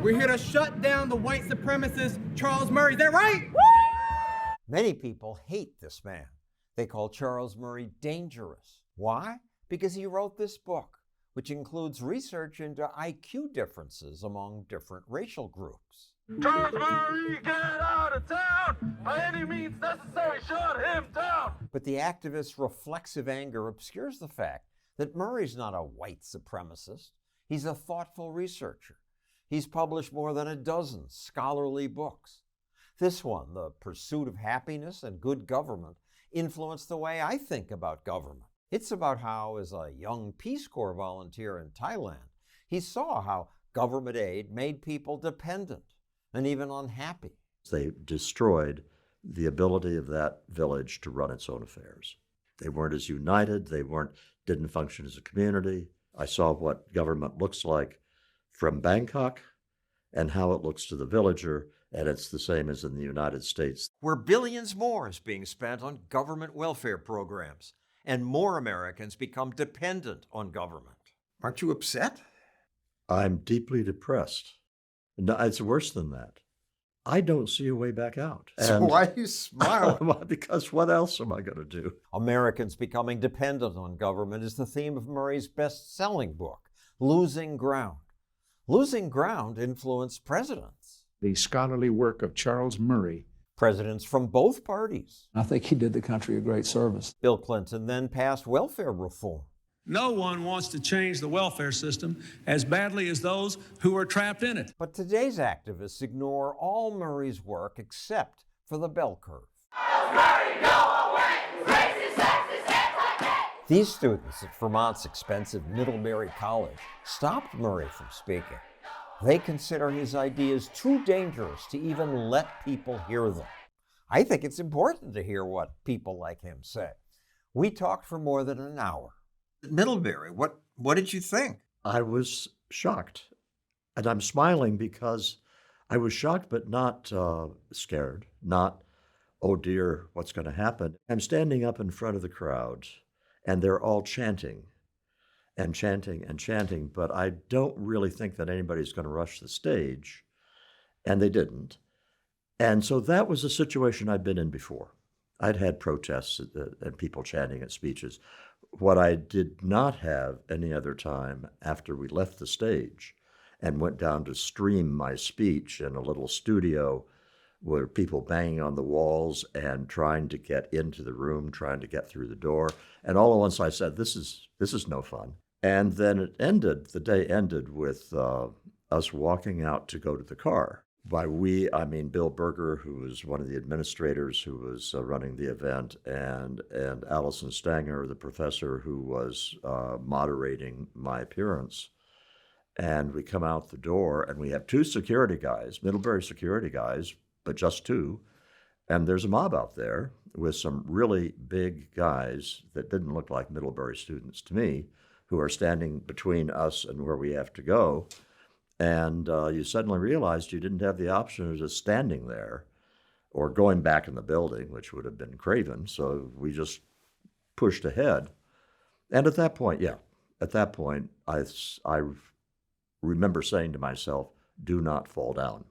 We're here to shut down the white supremacist Charles Murray. Is that right? Many people hate this man. They call Charles Murray dangerous. Why? Because he wrote this book, which includes research into IQ differences among different racial groups. Charles Murray, get out of town! By any means necessary, shut him down! But the activist's reflexive anger obscures the fact that Murray's not a white supremacist. He's a thoughtful researcher. He's published more than a dozen scholarly books. This one, The Pursuit of Happiness and Good Government, influenced the way I think about government. It's about how, as a young Peace Corps volunteer in Thailand, he saw how government aid made people dependent and even unhappy. They destroyed the ability of that village to run its own affairs. They weren't as united, didn't function as a community. I saw what government looks like from Bangkok and how it looks to the villager, and it's the same as in the United States. Where billions more is being spent on government welfare programs, and more Americans become dependent on government. Aren't you upset? I'm deeply depressed. No, it's worse than that. I don't see a way back out. So why are you smiling? Because what else am I going to do? Americans becoming dependent on government is the theme of Murray's best-selling book, Losing Ground. Losing Ground influenced presidents. The scholarly work of Charles Murray. Presidents from both parties. I think he did the country a great service. Bill Clinton then passed welfare reform. No one wants to change the welfare system as badly as those who are trapped in it. But today's activists ignore all Murray's work except for the bell curve. Murray, go away! Racist, sexist, anti-gay! These students at Vermont's expensive Middlebury College stopped Murray from speaking. They consider his ideas too dangerous to even let people hear them. I think it's important to hear what people like him say. We talked for more than an hour. Middlebury, what did you think? I was shocked. And I'm smiling because I was shocked but not scared, not, oh dear, what's going to happen? I'm standing up in front of the crowd, and they're all chanting and chanting and chanting, but I don't really think that anybody's going to rush the stage, and they didn't. And so that was a situation I'd been in before. I'd had protests and people chanting at speeches. What I did not have any other time after we left the stage and went down to stream my speech in a little studio were people banging on the walls and trying to get into the room, trying to get through the door. And all at once I said, this is no fun. And then the day ended with us walking out to go to the car. By we, I mean Bill Berger, who was one of the administrators who was running the event, and Allison Stanger, the professor who was moderating my appearance. And we come out the door, and we have two security guys, Middlebury security guys, but just two. And there's a mob out there with some really big guys that didn't look like Middlebury students to me, who are standing between us and where we have to go. And you suddenly realized you didn't have the option of just standing there or going back in the building, which would have been craven. So we just pushed ahead. And at that point, I remember saying to myself, do not fall down.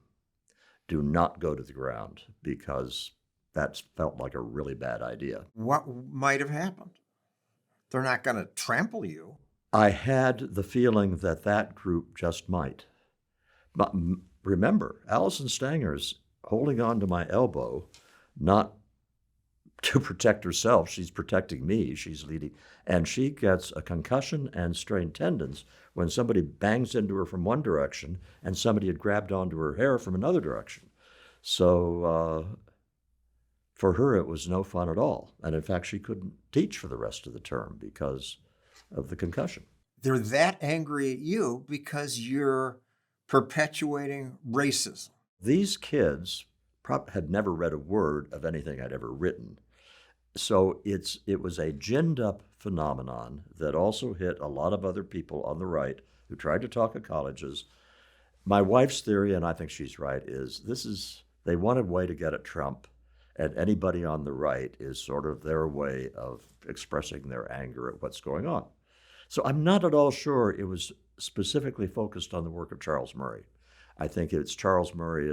Do not go to the ground, because that felt like a really bad idea. What might have happened? They're not going to trample you. I had the feeling that group just might. But remember, Allison Stanger's holding on to my elbow, not to protect herself. She's protecting me. She's leading. And she gets a concussion and strained tendons when somebody bangs into her from one direction and somebody had grabbed onto her hair from another direction. So for her, it was no fun at all. And in fact, she couldn't teach for the rest of the term because of the concussion. They're that angry at you because you're perpetuating racism. These kids had never read a word of anything I'd ever written. So it was a ginned up phenomenon that also hit a lot of other people on the right who tried to talk at colleges. My wife's theory, and I think she's right, is they want a way to get at Trump, and anybody on the right is sort of their way of expressing their anger at what's going on. So I'm not at all sure it was specifically focused on the work of Charles Murray. I think it's Charles Murray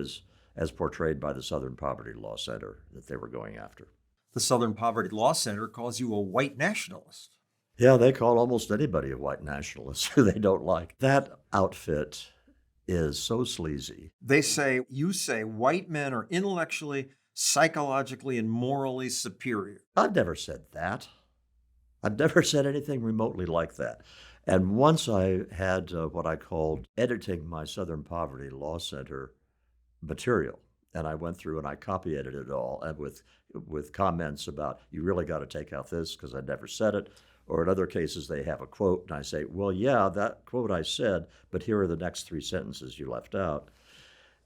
as portrayed by the Southern Poverty Law Center that they were going after. The Southern Poverty Law Center calls you a white nationalist. Yeah, they call almost anybody a white nationalist who they don't like. That outfit is so sleazy. You say white men are intellectually, psychologically, and morally superior. I've never said that. I've never said anything remotely like that. And once I had what I called editing my Southern Poverty Law Center material, and I went through and I copy edited it all, and with comments about, you really got to take out this because I never said it. Or in other cases, they have a quote, and I say, well, yeah, that quote I said, but here are the next 3 sentences you left out.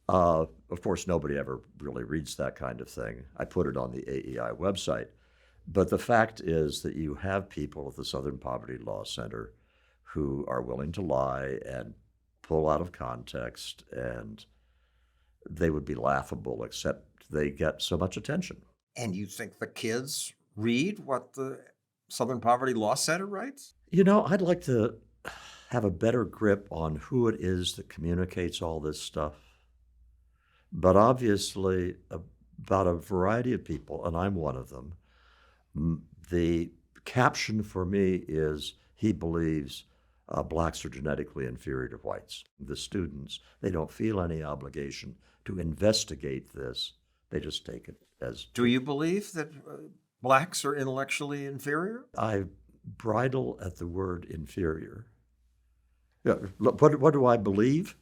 Of course, nobody ever really reads that kind of thing. I put it on the AEI website. But the fact is that you have people at the Southern Poverty Law Center who are willing to lie and pull out of context, and they would be laughable, except they get so much attention. And you think the kids read what the Southern Poverty Law Center writes? You know, I'd like to have a better grip on who it is that communicates all this stuff. But obviously, about a variety of people, and I'm one of them, the caption for me is, he believes blacks are genetically inferior to whites. The students, they don't feel any obligation to investigate this. They just take it as... Do you believe that blacks are intellectually inferior? I bridle at the word inferior. Yeah, what do I believe?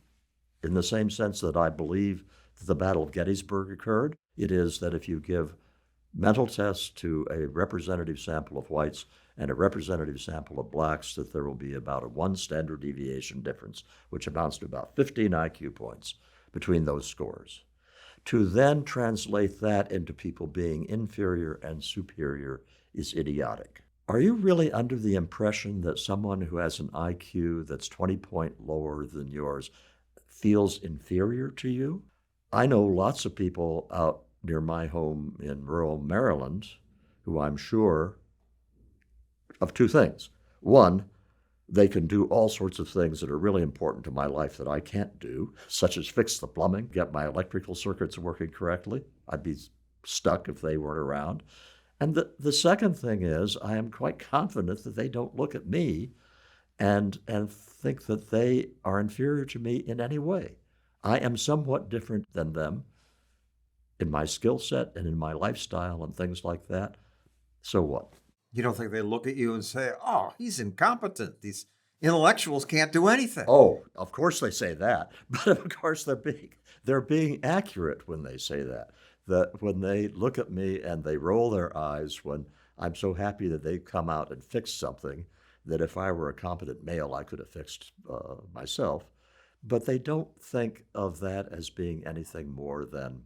In the same sense that I believe that the Battle of Gettysburg occurred, it is that if you give mental tests to a representative sample of whites and a representative sample of blacks, that there will be about a 1 standard deviation difference, which amounts to about 15 IQ points between those scores. To then translate that into people being inferior and superior is idiotic. Are you really under the impression that someone who has an IQ that's 20 points lower than yours feels inferior to you? I know lots of people out near my home in rural Maryland who I'm sure of 2 things. One, they can do all sorts of things that are really important to my life that I can't do, such as fix the plumbing, get my electrical circuits working correctly. I'd be stuck if they weren't around. And the second thing is, I am quite confident that they don't look at me and think that they are inferior to me in any way. I am somewhat different than them in my skill set and in my lifestyle and things like that. So what? You don't think they look at you and say, oh, he's incompetent. These intellectuals can't do anything. Oh, of course they say that. But of course they're being accurate when they say that. That when they look at me and they roll their eyes when I'm so happy that they've come out and fixed something that if I were a competent male, I could have fixed myself. But they don't think of that as being anything more than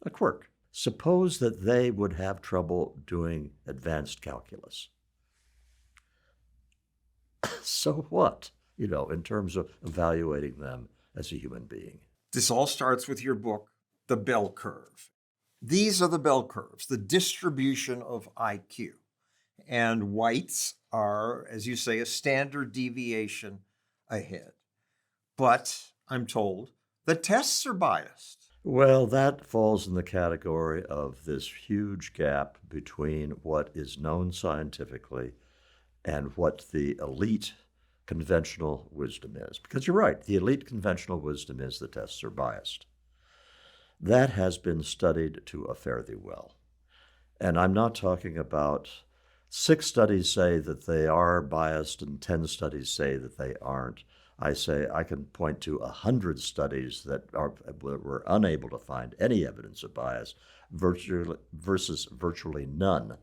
a quirk. Suppose that they would have trouble doing advanced calculus. So what, in terms of evaluating them as a human being? This all starts with your book, The Bell Curve. These are the bell curves, the distribution of IQ. And whites are, as you say, a standard deviation ahead. But I'm told the tests are biased. Well, that falls in the category of this huge gap between what is known scientifically and what the elite conventional wisdom is. Because you're right, the elite conventional wisdom is the tests are biased. That has been studied to a fare thee well. And I'm not talking about 6 studies say that they are biased and 10 studies say that they aren't. I say I can point to 100 studies that were unable to find any evidence of bias versus virtually none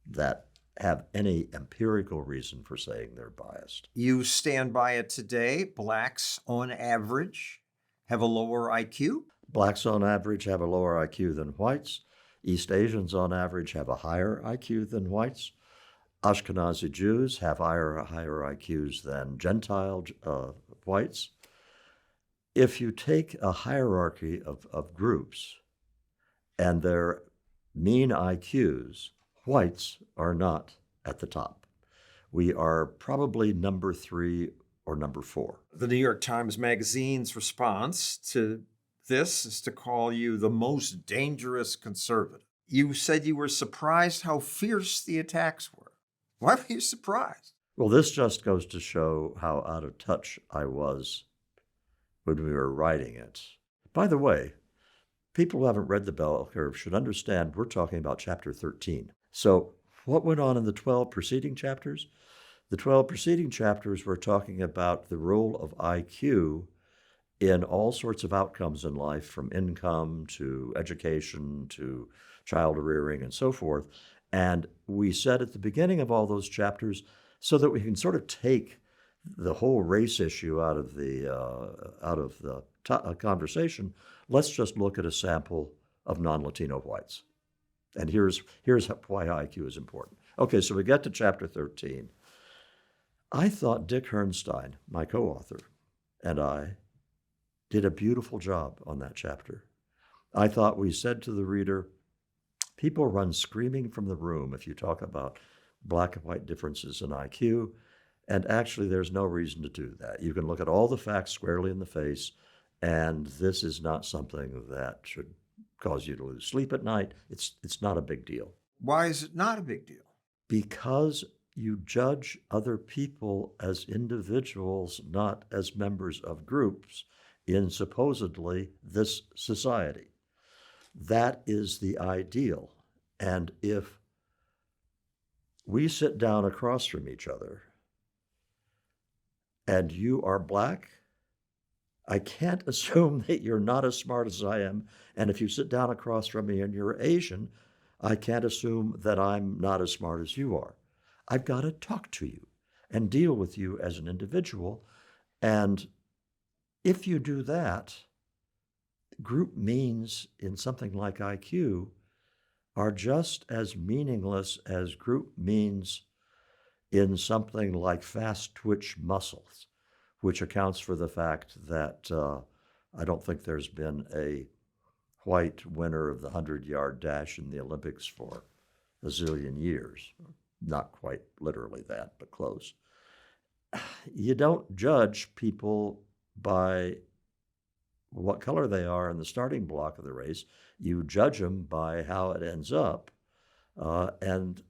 that have any empirical reason for saying they're biased. You stand by it today. Blacks, on average, have a lower IQ? Blacks, on average, have a lower IQ than whites. East Asians, on average, have a higher IQ than whites. Ashkenazi Jews have higher IQs than Gentile whites. If you take a hierarchy of groups and their mean IQs, whites are not at the top. We are probably number 3 or number 4. The New York Times Magazine's response to this is to call you the most dangerous conservative. You said you were surprised how fierce the attacks were. Why were you surprised? Well, this just goes to show how out of touch I was when we were writing it. By the way, people who haven't read The Bell Curve should understand we're talking about chapter 13. So what went on in the 12 preceding chapters? The 12 preceding chapters were talking about the role of IQ in all sorts of outcomes in life, from income to education to child rearing and so forth. And we said at the beginning of all those chapters, so that we can sort of take the whole race issue out of the conversation, let's just look at a sample of non-Latino whites. And here's why IQ is important. Okay, so we get to chapter 13. I thought Dick Herrnstein, my co-author, and I did a beautiful job on that chapter. I thought we said to the reader, people run screaming from the room if you talk about black and white differences in IQ, and actually there's no reason to do that. You can look at all the facts squarely in the face, and this is not something that should cause you to lose sleep at night. It's not a big deal. Why is it not a big deal? Because you judge other people as individuals, not as members of groups in supposedly this society. That is the ideal. And if we sit down across from each other and you are black, I can't assume that you're not as smart as I am. And if you sit down across from me and you're Asian, I can't assume that I'm not as smart as you are. I've got to talk to you and deal with you as an individual. And if you do that, group means in something like IQ are just as meaningless as group means in something like fast twitch muscles, which accounts for the fact that I don't think there's been a white winner of the 100-yard dash in the Olympics for a zillion years. Not quite literally that, but close. You don't judge people by what color they are in the starting block of the race. You judge them by how it ends up. And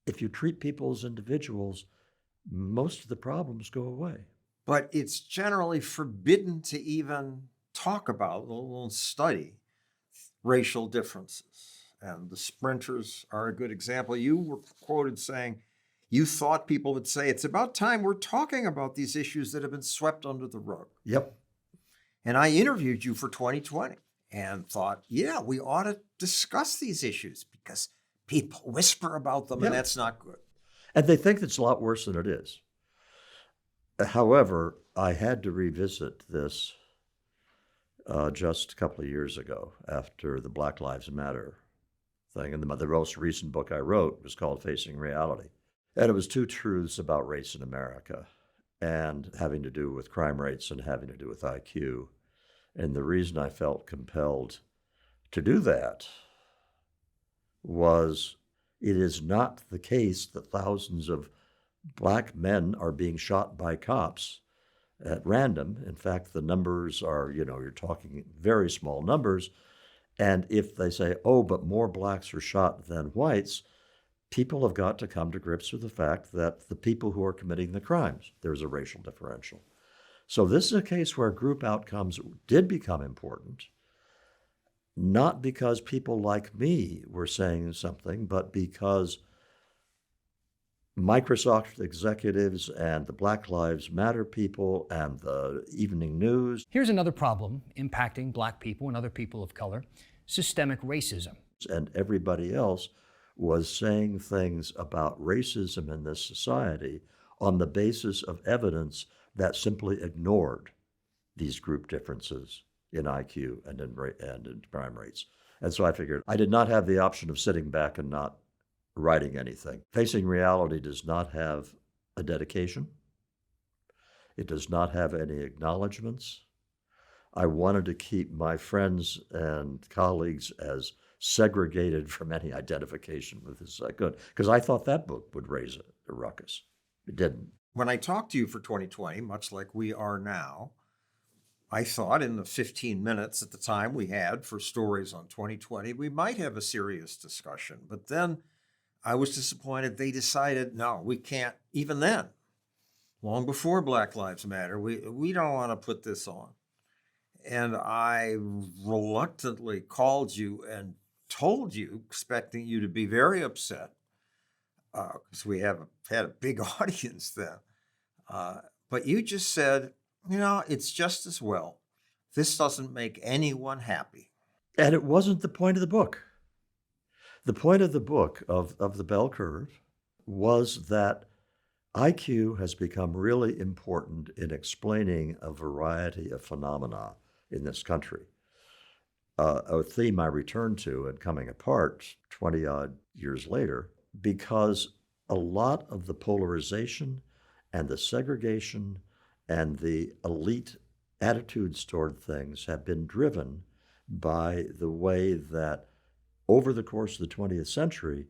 if you treat people as individuals, most of the problems go away. But it's generally forbidden to even talk about, let alone study, racial differences. And the sprinters are a good example. You were quoted saying you thought people would say, it's about time we're talking about these issues that have been swept under the rug. Yep. And I interviewed you for 2020 and thought, yeah, we ought to discuss these issues because people whisper about them, and that's not good. And they think it's a lot worse than it is. However, I had to revisit this just a couple of years ago after the Black Lives Matter thing. And the most recent book I wrote was called Facing Reality. And it was 2 truths about race in America, and having to do with crime rates and having to do with IQ. And the reason I felt compelled to do that was it is not the case that thousands of black men are being shot by cops at random. In fact, the numbers are, you're talking very small numbers. And if they say, oh, but more blacks are shot than whites, people have got to come to grips with the fact that the people who are committing the crimes, there's a racial differential. So this is a case where group outcomes did become important, not because people like me were saying something, but because Microsoft executives and the Black Lives Matter people and the evening news. Here's another problem impacting black people and other people of color: systemic racism. And everybody else was saying things about racism in this society on the basis of evidence that simply ignored these group differences in IQ and in crime rates. And so I figured I did not have the option of sitting back and not writing anything. Facing Reality does not have a dedication. It does not have any acknowledgments. I wanted to keep my friends and colleagues as segregated from any identification with this as I could, because I thought that book would raise a ruckus. It didn't. When I talked to you for 2020, much like we are now, I thought in the 15 minutes at the time we had for stories on 2020, we might have a serious discussion. But then I was disappointed. They decided, no, we can't, even then, long before Black Lives Matter, we don't want to put this on. And I reluctantly called you and told you, expecting you to be very upset, because we have had a big audience then. But you just said, it's just as well. This doesn't make anyone happy. And it wasn't the point of the book. The point of the book, of the bell curve, was that IQ has become really important in explaining a variety of phenomena in this country. A theme I return to in Coming Apart 20-odd years later, because a lot of the polarization and the segregation and the elite attitudes toward things have been driven by the way that over the course of the 20th century,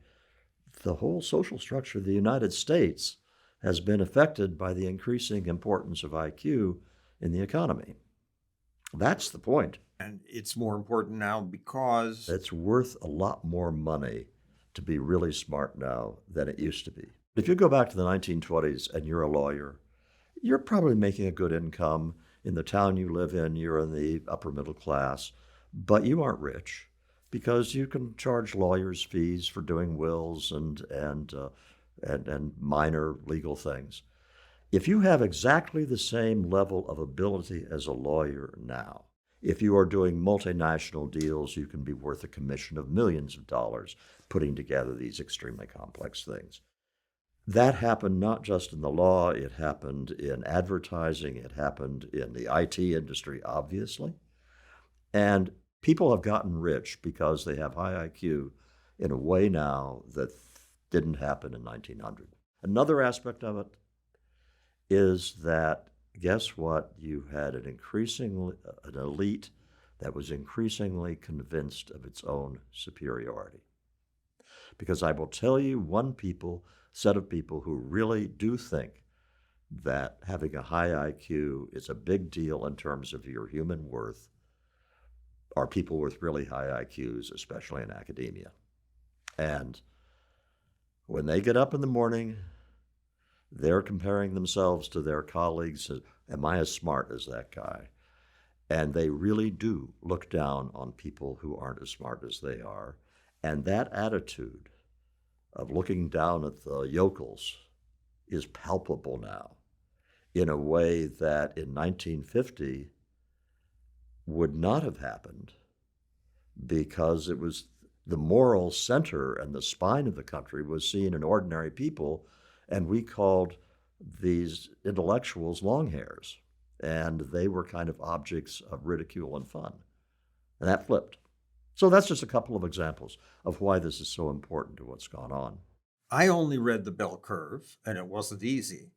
the whole social structure of the United States has been affected by the increasing importance of IQ in the economy. That's the point. And it's more important now because it's worth a lot more money to be really smart now than it used to be. If you go back to the 1920s and you're a lawyer, you're probably making a good income. In the town you live in, you're in the upper middle class, but you aren't rich because you can charge lawyers fees for doing wills and minor legal things. If you have exactly the same level of ability as a lawyer now, if you are doing multinational deals, you can be worth a commission of millions of dollars putting together these extremely complex things. That happened not just in the law, it happened in advertising, it happened in the IT industry, obviously. And people have gotten rich because they have high IQ in a way now that didn't happen in 1900. Another aspect of it is that, guess what? You had an elite that was increasingly convinced of its own superiority. Because I will tell you set of people who really do think that having a high IQ is a big deal in terms of your human worth are people with really high IQs, especially in academia. And when they get up in the morning, they're comparing themselves to their colleagues. Am I as smart as that guy? And they really do look down on people who aren't as smart as they are. And that attitude of looking down at the yokels is palpable now in a way that in 1950 would not have happened, because it was the moral center and the spine of the country was seen in ordinary people, and we called these intellectuals long hairs, and they were kind of objects of ridicule and fun. And that flipped. So that's just a couple of examples of why this is so important to what's gone on. I only read The Bell Curve, and it wasn't easy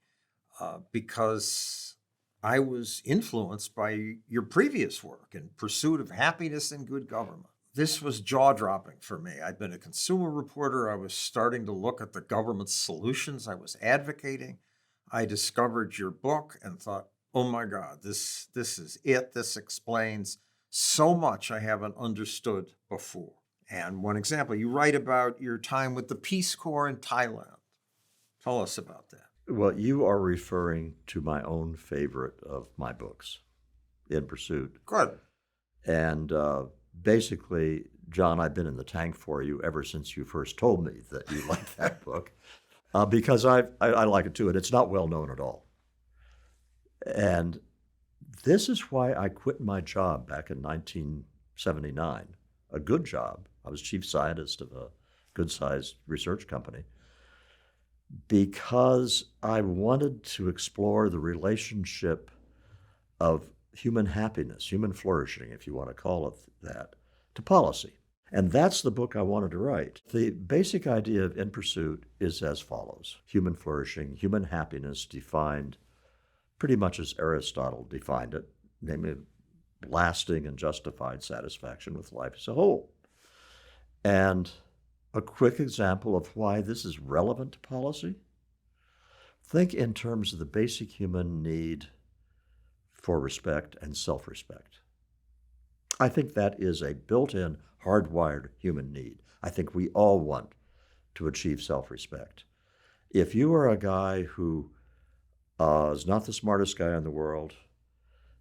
because I was influenced by your previous work in Pursuit of Happiness and Good Government. This was jaw-dropping for me. I'd been a consumer reporter. I was starting to look at the government's solutions I was advocating. I discovered your book and thought, oh my God, this is it. This explains so much I haven't understood before. And one example, you write about your time with the Peace Corps in Thailand. Tell us about that. Well, you are referring to my own favorite of my books, In Pursuit. Good. And basically, John, I've been in the tank for you ever since you first told me that you liked that book, because I like it too, and it's not well known at all. And this is why I quit my job back in 1979, a good job. I was chief scientist of a good-sized research company, because I wanted to explore the relationship of human happiness, human flourishing, if you want to call it that, to policy. And that's the book I wanted to write. The basic idea of In Pursuit is as follows. Human flourishing, human happiness defined pretty much as Aristotle defined it, namely lasting and justified satisfaction with life as a whole. And a quick example of why this is relevant to policy. think in terms of the basic human need for respect and self-respect. I think that is a built-in, hardwired human need. I think we all want to achieve self-respect. If you are a guy who is not the smartest guy in the world,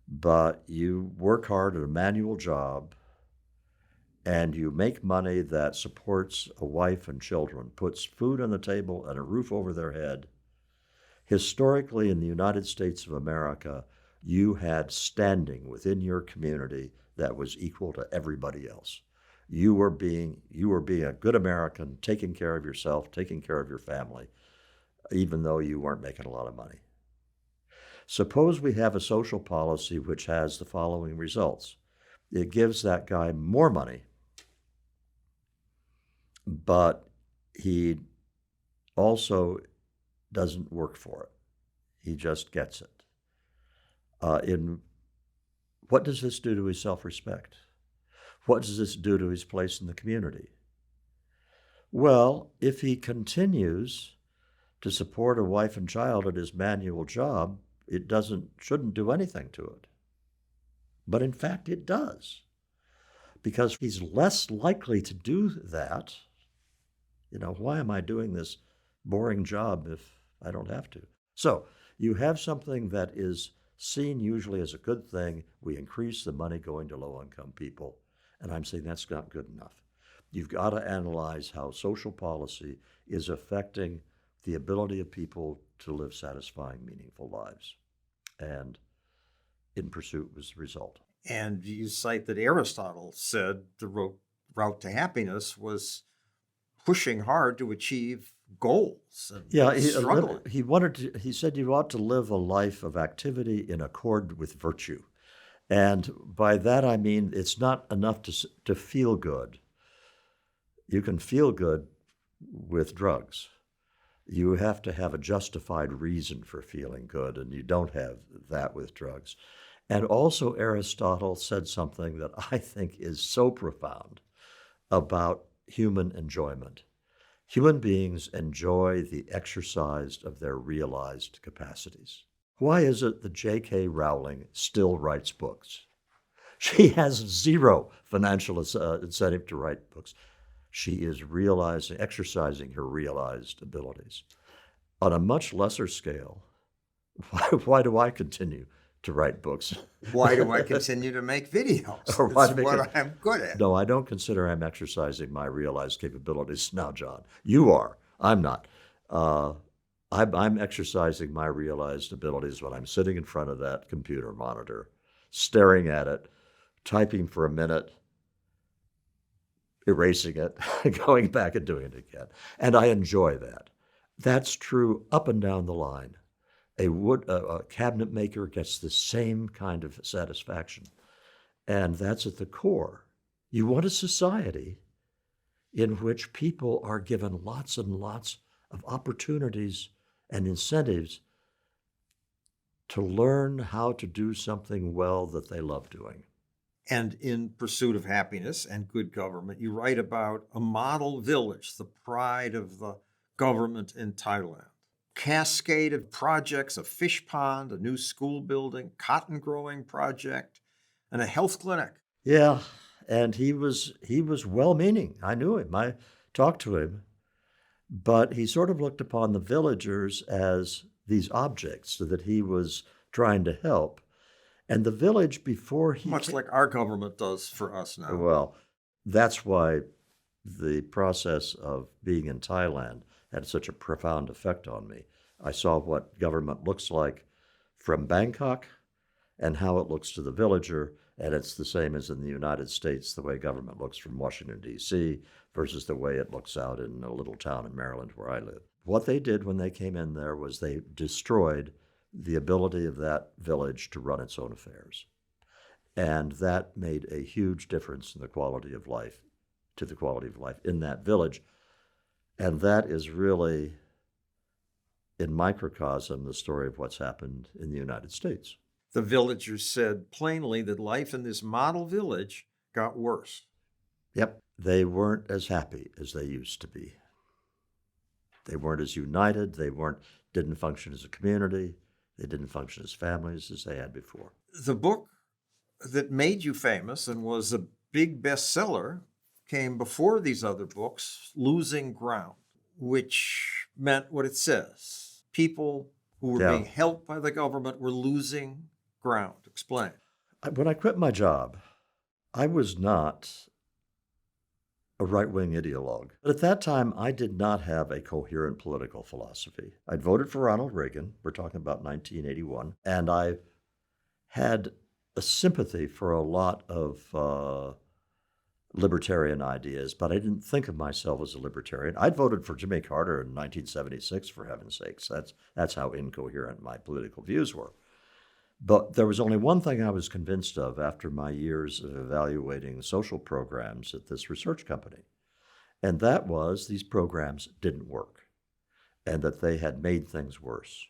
but you work hard at a manual job and you make money that supports a wife and children, puts food on the table and a roof over their head, historically in the United States of America, you had standing within your community that was equal to everybody else. You were being a good American, taking care of yourself, taking care of your family, even though you weren't making a lot of money. Suppose we have a social policy which has the following results. It gives that guy more money, but he also doesn't work for it. He just gets it. What does this do to his self-respect? What does this do to his place in the community? Well, if he continues to support a wife and child at his manual job, it shouldn't do anything to it. But in fact, it does. Because he's less likely to do that. Why am I doing this boring job if I don't have to? So you have something that is seen usually as a good thing. We increase the money going to low-income people. And I'm saying that's not good enough. You've got to analyze how social policy is affecting the ability of people to live satisfying, meaningful lives. And In Pursuit was the result. And you cite that Aristotle said the route to happiness was pushing hard to achieve goals and struggling. He said you ought to live a life of activity in accord with virtue. And by that I mean it's not enough to feel good. You can feel good with drugs. You have to have a justified reason for feeling good, and you don't have that with drugs. And also Aristotle said something that I think is so profound about human enjoyment. Human beings enjoy the exercise of their realized capacities. Why is it that J.K. Rowling still writes books? She has zero financial incentive to write books. She is exercising her realized abilities. On a much lesser scale, why do I continue to write books? Why do I continue to make videos? That's what I'm good at. No, I don't consider I'm exercising my realized capabilities now, John. You are. I'm not. I'm exercising my realized abilities when I'm sitting in front of that computer monitor, staring at it, typing for a minute, erasing it, going back and doing it again. And I enjoy that. That's true up and down the line. A cabinet maker gets the same kind of satisfaction. And that's at the core. You want a society in which people are given lots and lots of opportunities and incentives to learn how to do something well that they love doing. And in Pursuit of Happiness and Good Government, you write about a model village, the pride of the government in Thailand. Cascade of projects, a fish pond, a new school building, cotton growing project, and a health clinic. Yeah, and he was well-meaning. I knew him. I talked to him. But he sort of looked upon the villagers as these objects that he was trying to help. And the village before he... Much like our government does for us now. Well, that's why the process of being in Thailand had such a profound effect on me. I saw what government looks like from Bangkok and how it looks to the villager, and it's the same as in the United States, the way government looks from Washington, D.C., versus the way it looks out in a little town in Maryland where I live. What they did when they came in there was they destroyed the ability of that village to run its own affairs. And that made a huge difference in the quality of life, in that village. And that is really, in microcosm, the story of what's happened in the United States. The villagers said plainly that life in this model village got worse. Yep, they weren't as happy as they used to be. They weren't as united. They weren't didn't function as a community. They didn't function as families as they had before. The book that made you famous and was a big bestseller came before these other books, Losing Ground, which meant what it says. People who were being helped by the government were losing ground. Explain. When I quit my job, I was not a right-wing ideologue. But at that time, I did not have a coherent political philosophy. I'd voted for Ronald Reagan. We're talking about 1981. And I had a sympathy for a lot of libertarian ideas, but I didn't think of myself as a libertarian. I'd voted for Jimmy Carter in 1976, for heaven's sakes. That's how incoherent my political views were. But there was only one thing I was convinced of after my years of evaluating social programs at this research company, and that was these programs didn't work, and that they had made things worse.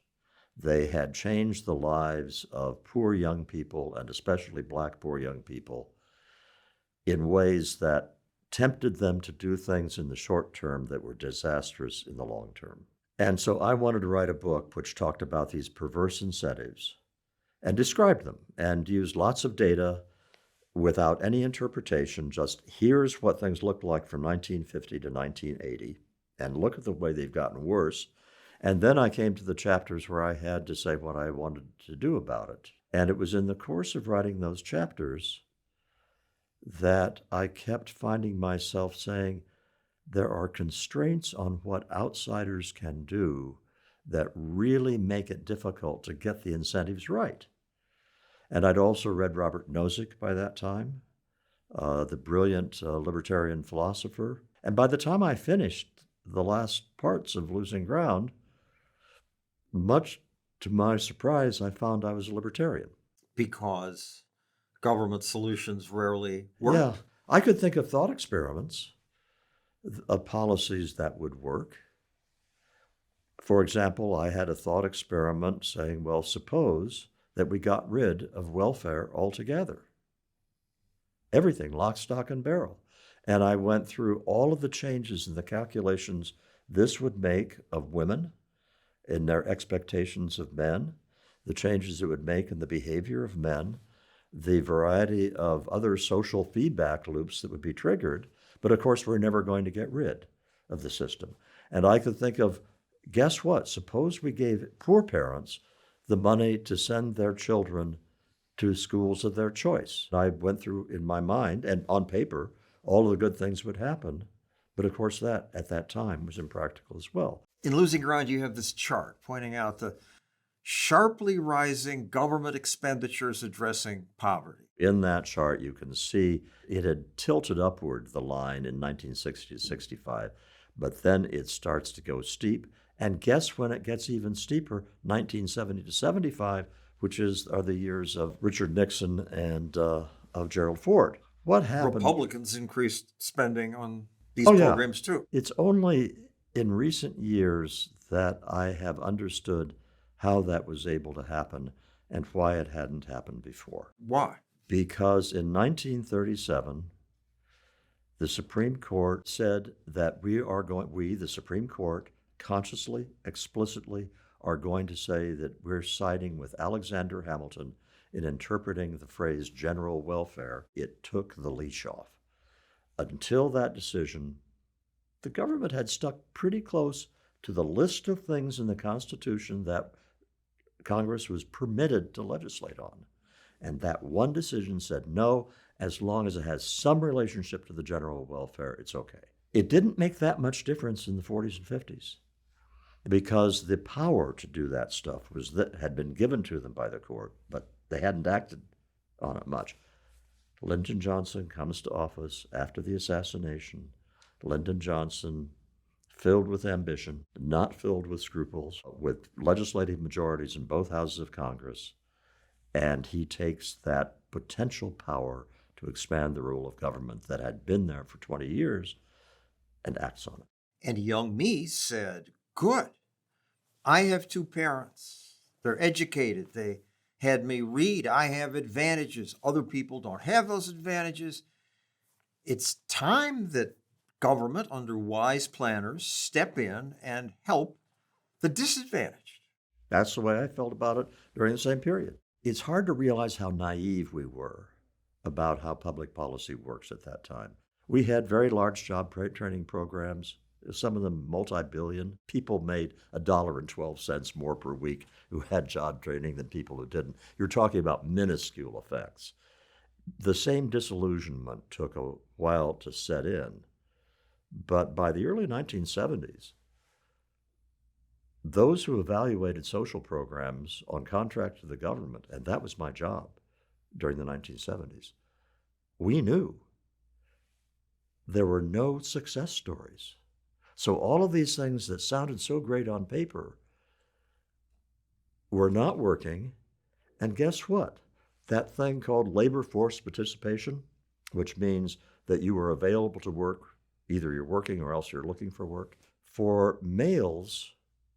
They had changed the lives of poor young people, and especially Black poor young people, in ways that tempted them to do things in the short term that were disastrous in the long term. And so I wanted to write a book which talked about these perverse incentives and described them and used lots of data without any interpretation. Just here's what things looked like from 1950 to 1980, and look at the way they've gotten worse. And then I came to the chapters where I had to say what I wanted to do about it. And it was in the course of writing those chapters that I kept finding myself saying, there are constraints on what outsiders can do that really make it difficult to get the incentives right. And I'd also read Robert Nozick by that time, the brilliant libertarian philosopher. And by the time I finished the last parts of Losing Ground, much to my surprise, I found I was a libertarian. Because government solutions rarely work. Yeah, I could think of thought experiments of policies that would work. For example, I had a thought experiment saying, well, suppose that we got rid of welfare altogether. Everything, lock, stock, and barrel. And I went through all of the changes in the calculations this would make of women in their expectations of men, the changes it would make in the behavior of men, the variety of other social feedback loops that would be triggered. But of course, we're never going to get rid of the system. And I could think of, guess what? Suppose we gave poor parents the money to send their children to schools of their choice. I went through in my mind and on paper, all of the good things would happen. But of course, that at that time was impractical as well. In Losing Ground, you have this chart pointing out the sharply rising government expenditures addressing poverty. In that chart, you can see it had tilted upward, the line, in 1960 to 65, but then it starts to go steep. And guess when it gets even steeper? 1970 to 75, which are the years of Richard Nixon and of Gerald Ford. What happened? Republicans increased spending on these programs too. It's only in recent years that I have understood how that was able to happen and why it hadn't happened before. Why? Because in 1937, the Supreme Court said that we, the Supreme Court, consciously, explicitly, are going to say that we're siding with Alexander Hamilton in interpreting the phrase general welfare. It took the leash off. Until that decision, the government had stuck pretty close to the list of things in the Constitution that Congress was permitted to legislate on. And that one decision said, no, as long as it has some relationship to the general welfare, it's okay. It didn't make that much difference in the 40s and 50s because the power to do that stuff had been given to them by the court, but they hadn't acted on it much. Lyndon Johnson comes to office after the assassination. Lyndon Johnson, filled with ambition, not filled with scruples, with legislative majorities in both houses of Congress, and he takes that potential power to expand the rule of government that had been there for 20 years and acts on it. And young me said, good. I have two parents. They're educated. They had me read. I have advantages. Other people don't have those advantages. It's time that government, under wise planners, step in and help the disadvantaged. That's the way I felt about it during the same period. It's hard to realize how naive we were about how public policy works at that time. We had very large job training programs, some of them multi-billion. People made $1.12 more per week who had job training than people who didn't. You're talking about minuscule effects. The same disillusionment took a while to set in, but by the early 1970s, those who evaluated social programs on contract to the government, and that was my job during the 1970s, we knew there were no success stories. So all of these things that sounded so great on paper were not working. And guess what? That thing called labor force participation, which means that you are available to work, either you're working or else you're looking for work. For males,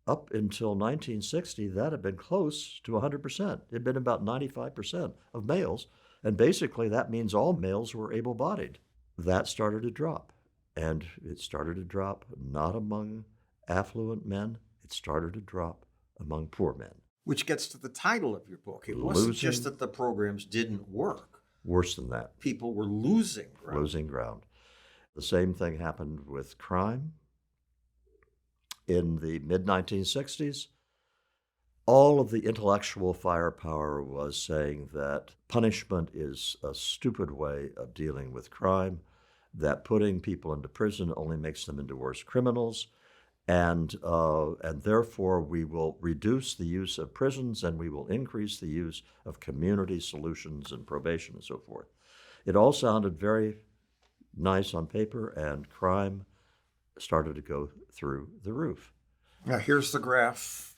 up until 1960, that had been close to 100%. It had been about 95% of males. And basically that means all males were able-bodied. That started to drop. And it started to drop not among affluent men, it started to drop among poor men. Which gets to the title of your book. It wasn't just that the programs didn't work. Worse than that. People were losing ground. Losing ground. The same thing happened with crime. In the mid-1960s, all of the intellectual firepower was saying that punishment is a stupid way of dealing with crime, that putting people into prison only makes them into worse criminals, and therefore we will reduce the use of prisons and we will increase the use of community solutions and probation and so forth. It all sounded very nice on paper, and crime started to go through the roof. Now here's the graph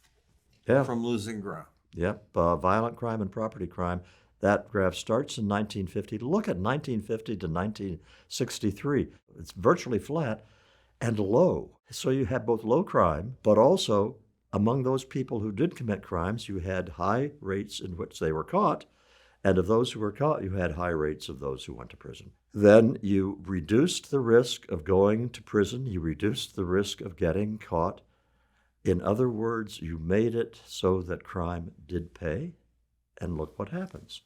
from losing ground. Yep, violent crime and property crime. That graph starts in 1950. Look at 1950 to 1963. It's virtually flat and low. So you had both low crime, but also among those people who did commit crimes, you had high rates in which they were caught. And of those who were caught, you had high rates of those who went to prison. Then you reduced the risk of going to prison. You reduced the risk of getting caught. In other words, you made it so that crime did pay. And look what happens.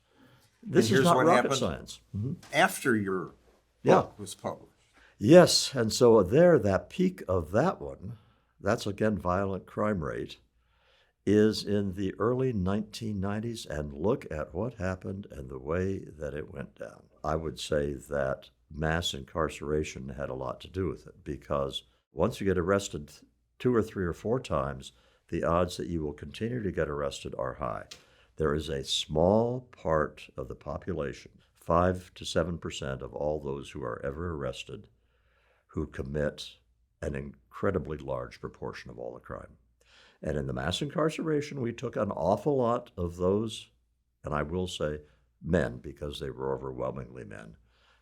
This is not rocket science. After your book was published. Yes, and so there, that peak of that one, that's again violent crime rate, is in the early 1990s, and look at what happened and the way that it went down. I would say that mass incarceration had a lot to do with it, because once you get arrested 2 or 3 or 4 times, the odds that you will continue to get arrested are high. There is a small part of the population, 5 to 7% of all those who are ever arrested, who commit an incredibly large proportion of all the crime. And in the mass incarceration, we took an awful lot of those, and I will say men, because they were overwhelmingly men.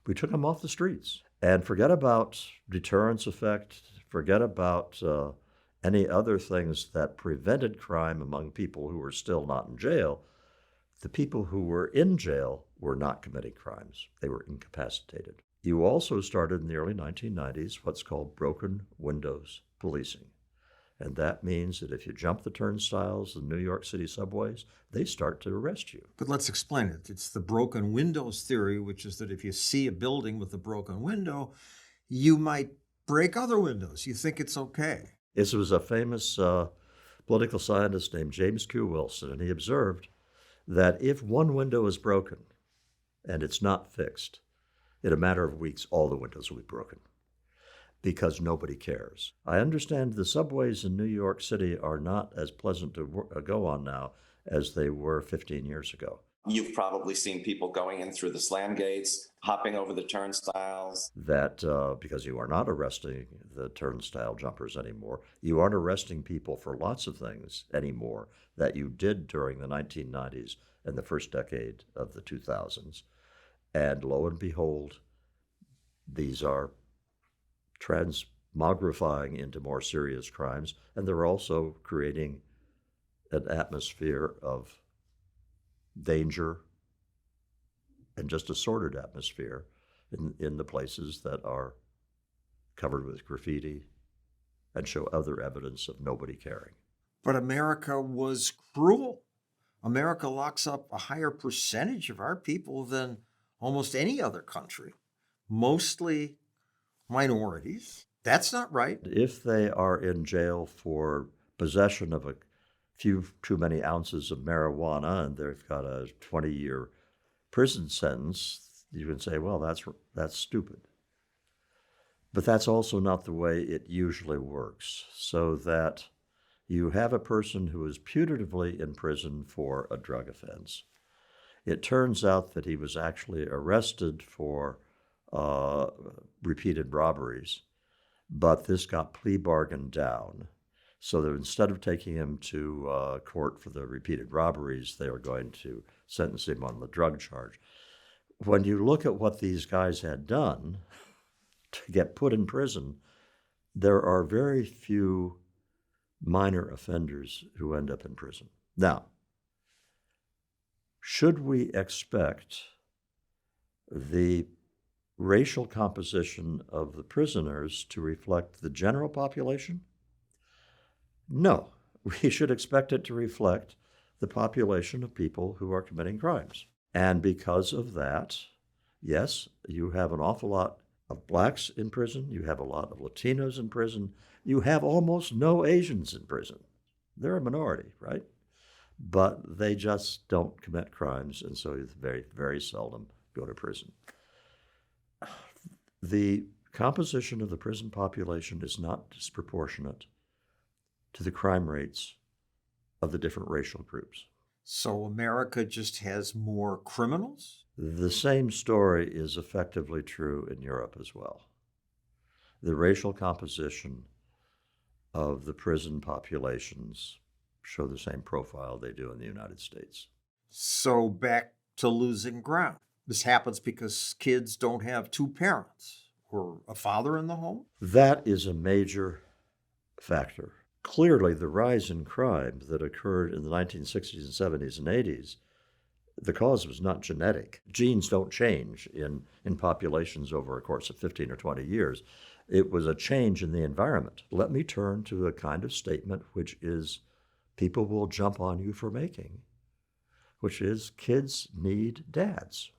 We took them off the streets. And forget about deterrence effect, forget about any other things that prevented crime among people who were still not in jail. The people who were in jail were not committing crimes. They were incapacitated. You also started in the early 1990s what's called broken windows policing. And that means that if you jump the turnstiles in New York City subways, they start to arrest you. But let's explain it. It's the broken windows theory, which is that if you see a building with a broken window, you might break other windows. You think it's okay. This was a famous political scientist named James Q. Wilson, and he observed that if one window is broken and it's not fixed, in a matter of weeks, all the windows will be broken, because nobody cares. I understand the subways in New York City are not as pleasant to go on now as they were 15 years ago. You've probably seen people going in through the slam gates, hopping over the turnstiles. That because you are not arresting the turnstile jumpers anymore, you aren't arresting people for lots of things anymore that you did during the 1990s and the first decade of the 2000s. And lo and behold, these are transmogrifying into more serious crimes, and they're also creating an atmosphere of danger and just a sordid atmosphere in the places that are covered with graffiti and show other evidence of nobody caring. But America was cruel. America locks up a higher percentage of our people than almost any other country, mostly minorities. That's not right. If they are in jail for possession of a few too many ounces of marijuana and they've got a 20-year prison sentence, you can say, well, that's stupid. But that's also not the way it usually works, so that you have a person who is putatively in prison for a drug offense. It turns out that he was actually arrested for repeated robberies, but this got plea bargained down, so that instead of taking him to court for the repeated robberies, they were going to sentence him on the drug charge. When you look at what these guys had done to get put in prison, there are very few minor offenders who end up in prison. Now, should we expect the racial composition of the prisoners to reflect the general population? No, we should expect it to reflect the population of people who are committing crimes. And because of that, yes, you have an awful lot of blacks in prison, you have a lot of Latinos in prison, you have almost no Asians in prison. They're a minority, right? But they just don't commit crimes, and so very, very seldom go to prison. The composition of the prison population is not disproportionate to the crime rates of the different racial groups. So America just has more criminals? The same story is effectively true in Europe as well. The racial composition of the prison populations show the same profile they do in the United States. So back to losing ground. This happens because kids don't have two parents or a father in the home? That is a major factor. Clearly, the rise in crime that occurred in the 1960s and 70s and 80s, the cause was not genetic. Genes don't change in populations over a course of 15 or 20 years. It was a change in the environment. Let me turn to a kind of statement which is people will jump on you for making, which is kids need dads.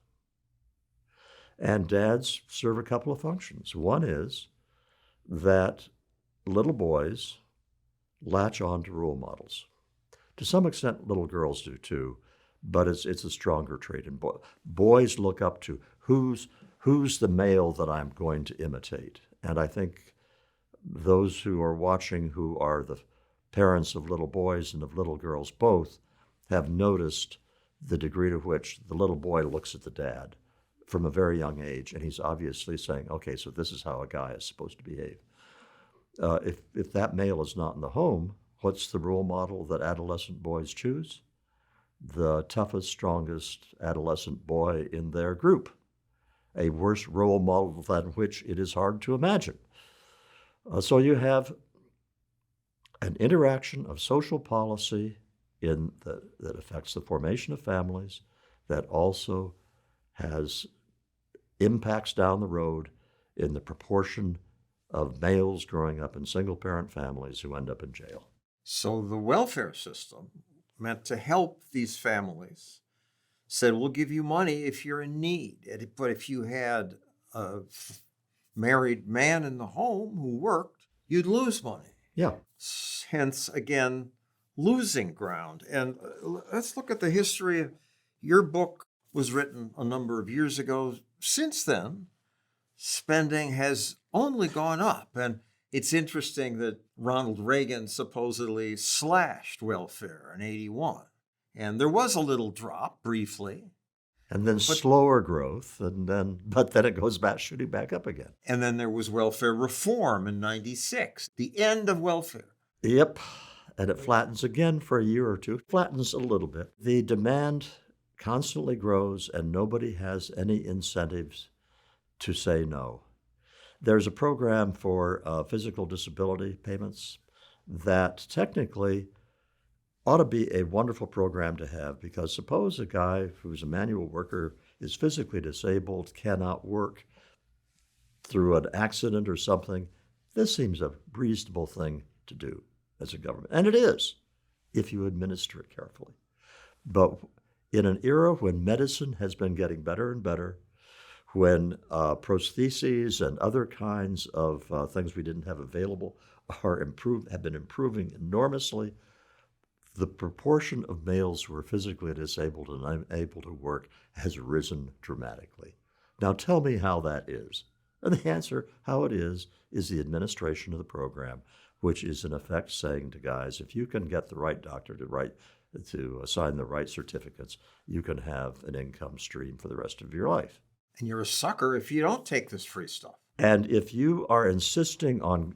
And dads serve a couple of functions. One is that little boys latch on to role models. To some extent, little girls do too, but it's a stronger trait in boys. Boys look up to who's the male that I'm going to imitate. And I think those who are watching who are the parents of little boys and of little girls both have noticed the degree to which the little boy looks at the dad from a very young age, and he's obviously saying, okay, so this is how a guy is supposed to behave. If that male is not in the home, what's the role model that adolescent boys choose? The toughest, strongest adolescent boy in their group. A worse role model than which it is hard to imagine. So you have an interaction of social policy that affects the formation of families, that also has impacts down the road in the proportion of males growing up in single-parent families who end up in jail. So the welfare system, meant to help these families, said, we'll give you money if you're in need. But if you had a married man in the home who worked, you'd lose money. Yeah. Hence, again, losing ground. And let's look at the history. Your book was written a number of years ago. Since then, spending has only gone up. And it's interesting that Ronald Reagan supposedly slashed welfare in 81. And there was a little drop briefly. And then slower growth, but then it goes back, shooting back up again. And then there was welfare reform in 96, the end of welfare. Yep. And it flattens again for a year or two. Flattens a little bit. The demand constantly grows, and nobody has any incentives to say no. There's a program for physical disability payments that technically ought to be a wonderful program to have, because suppose a guy who's a manual worker is physically disabled, cannot work through an accident or something. This seems a reasonable thing to do as a government, and it is. if you administer it carefully. But in an era when medicine has been getting better and better, when prostheses and other kinds of things we didn't have available have been improving enormously, the proportion of males who are physically disabled and unable to work has risen dramatically. Now tell me how that is. And the answer, how it is the administration of the program, which is in effect saying to guys, if you can get the right doctor to assign the right certificates, you can have an income stream for the rest of your life. And you're a sucker if you don't take this free stuff. And if you are insisting on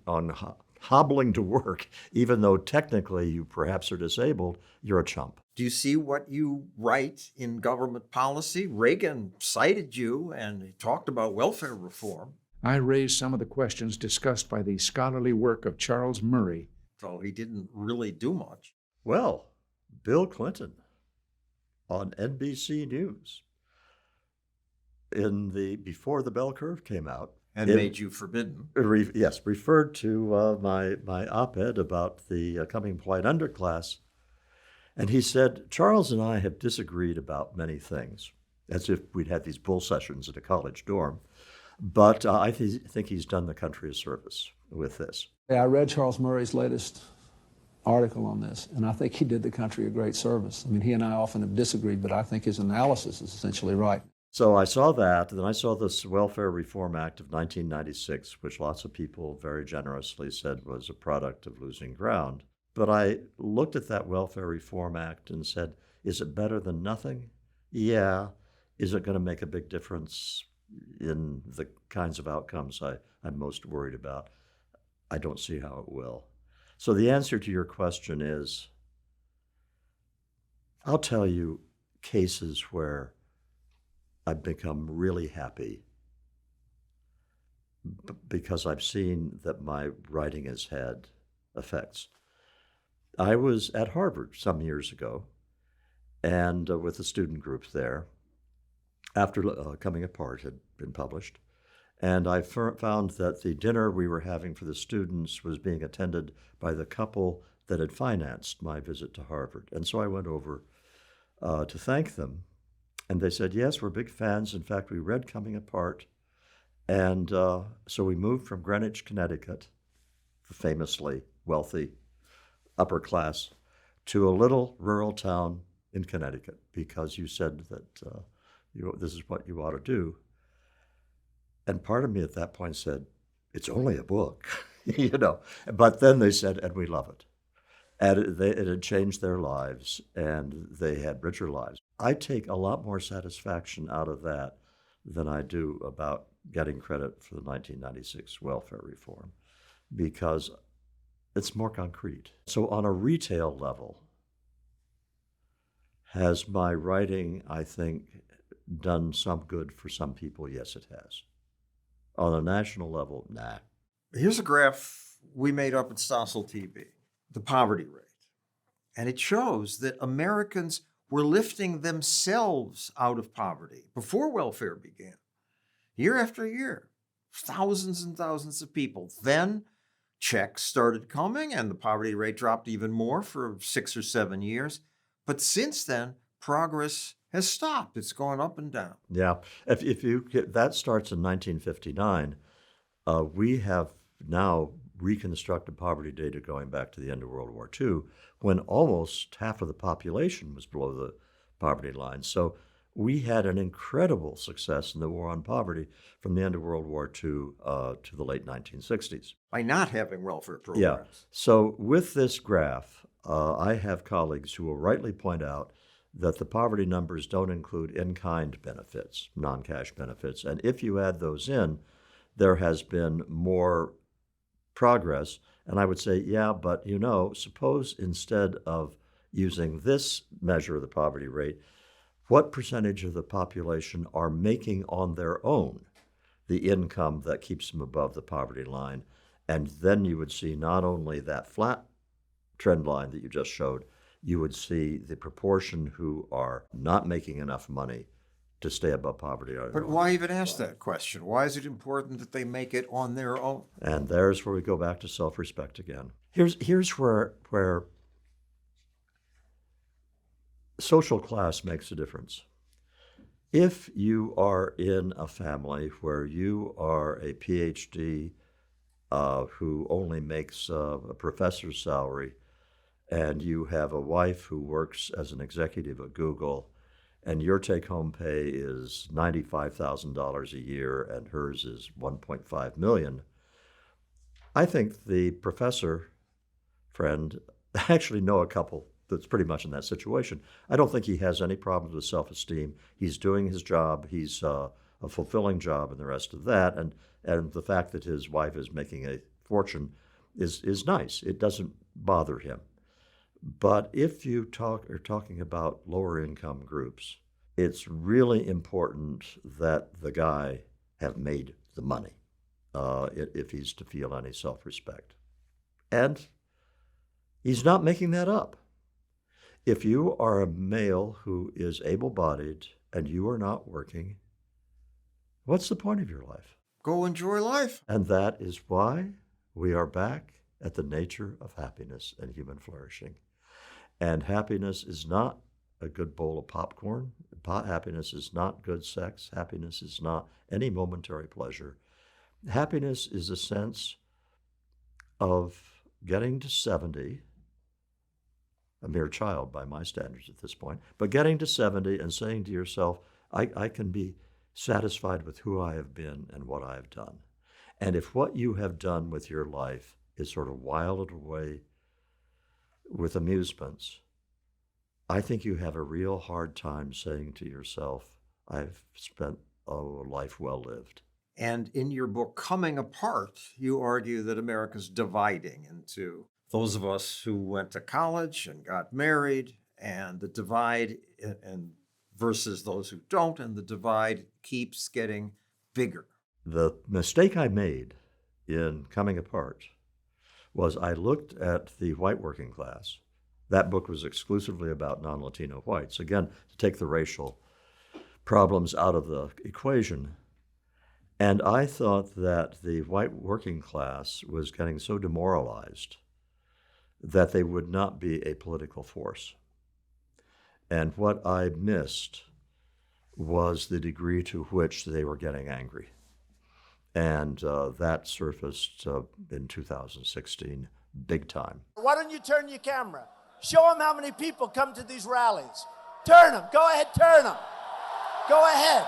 hobbling to work, even though technically you perhaps are disabled, you're a chump. Do you see what you write in government policy? Reagan cited you and he talked about welfare reform. I raised some of the questions discussed by the scholarly work of Charles Murray. So he didn't really do much. Well, Bill Clinton on NBC News before the bell curve came out. And made you forbidden. Referred to my op-ed about the coming white underclass. And he said, Charles and I have disagreed about many things, as if we'd had these bull sessions at a college dorm. But I think he's done the country a service with this. Yeah, I read Charles Murray's latest article on this, and I think he did the country a great service. I mean, he and I often have disagreed, but I think his analysis is essentially right. So I saw that, and then I saw this Welfare Reform Act of 1996, which lots of people very generously said was a product of losing ground. But I looked at that Welfare Reform Act and said, is it better than nothing? Yeah. Is it going to make a big difference in the kinds of outcomes I'm most worried about? I don't see how it will. So the answer to your question is, I'll tell you cases where I've become really happy because I've seen that my writing has had effects. I was at Harvard some years ago, and with the student groups there, after Coming Apart had been published, and I found that the dinner we were having for the students was being attended by the couple that had financed my visit to Harvard. And so I went over to thank them. And they said, yes, we're big fans. In fact, we read Coming Apart. And so we moved from Greenwich, Connecticut, the famously wealthy upper class, to a little rural town in Connecticut because you said that this is what you ought to do. And part of me at that point said, it's only a book, But then they said, and we love it. And it had changed their lives, and they had richer lives. I take a lot more satisfaction out of that than I do about getting credit for the 1996 welfare reform, because it's more concrete. So on a retail level, has my writing, I think, done some good for some people? Yes, it has. On a national level, nah. Here's a graph we made up at Stossel TV, the poverty rate. And it shows that Americans were lifting themselves out of poverty before welfare began, year after year, thousands and thousands of people. Then checks started coming and the poverty rate dropped even more for 6 or 7 years. But since then, progress has stopped. It's gone up and down. Yeah. If you get, that starts in 1959. We have now reconstructed poverty data going back to the end of World War II, when almost half of the population was below the poverty line. So we had an incredible success in the war on poverty from the end of World War II to the late 1960s. By not having welfare programs. Yeah. So with this graph, I have colleagues who will rightly point out that the poverty numbers don't include in-kind benefits, non-cash benefits. And if you add those in, there has been more progress. And I would say, yeah, but suppose instead of using this measure of the poverty rate, what percentage of the population are making on their own the income that keeps them above the poverty line? And then you would see not only that flat trend line that you just showed, you would see the proportion who are not making enough money to stay above poverty. But why even ask that question? Why is it important that they make it on their own? And there's where we go back to self-respect again. Here's where social class makes a difference. If you are in a family where you are a PhD who only makes a professor's salary, and you have a wife who works as an executive at Google, and your take-home pay is $95,000 a year and hers is $1.5 million, I think the professor friend, I actually know a couple that's pretty much in that situation. I don't think he has any problems with self-esteem. He's doing his job. He's a fulfilling job and the rest of that. And the fact that his wife is making a fortune is nice. It doesn't bother him. But if you are talking about lower income groups, it's really important that the guy have made the money if he's to feel any self-respect. And he's not making that up. If you are a male who is able-bodied and you are not working, what's the point of your life? Go enjoy life. And that is why we are back at the nature of happiness and human flourishing. And happiness is not a good bowl of popcorn. Happiness is not good sex. Happiness is not any momentary pleasure. Happiness is a sense of getting to 70, a mere child by my standards at this point, but getting to 70 and saying to yourself, I can be satisfied with who I have been and what I have done. And if what you have done with your life is sort of while it away with amusements, I think you have a real hard time saying to yourself, I've spent a life well lived. And in your book, Coming Apart, you argue that America's dividing into those of us who went to college and got married, and the divide and versus those who don't, and the divide keeps getting bigger. The mistake I made in Coming Apart was I looked at the white working class. That book was exclusively about non-Latino whites. Again, to take the racial problems out of the equation. And I thought that the white working class was getting so demoralized that they would not be a political force. And what I missed was the degree to which they were getting angry. And that surfaced in 2016, big time. Why don't you turn your camera? Show them how many people come to these rallies. Turn them. Go ahead, turn them. Go ahead.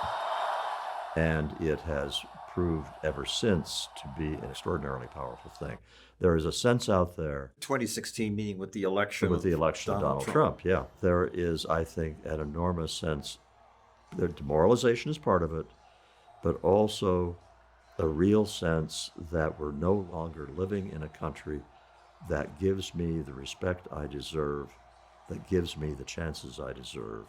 And it has proved ever since to be an extraordinarily powerful thing. There is a sense out there. 2016, meaning with the election of Donald Trump, yeah. There is, I think, an enormous sense that demoralization is part of it, but also a real sense that we're no longer living in a country that gives me the respect I deserve, that gives me the chances I deserve.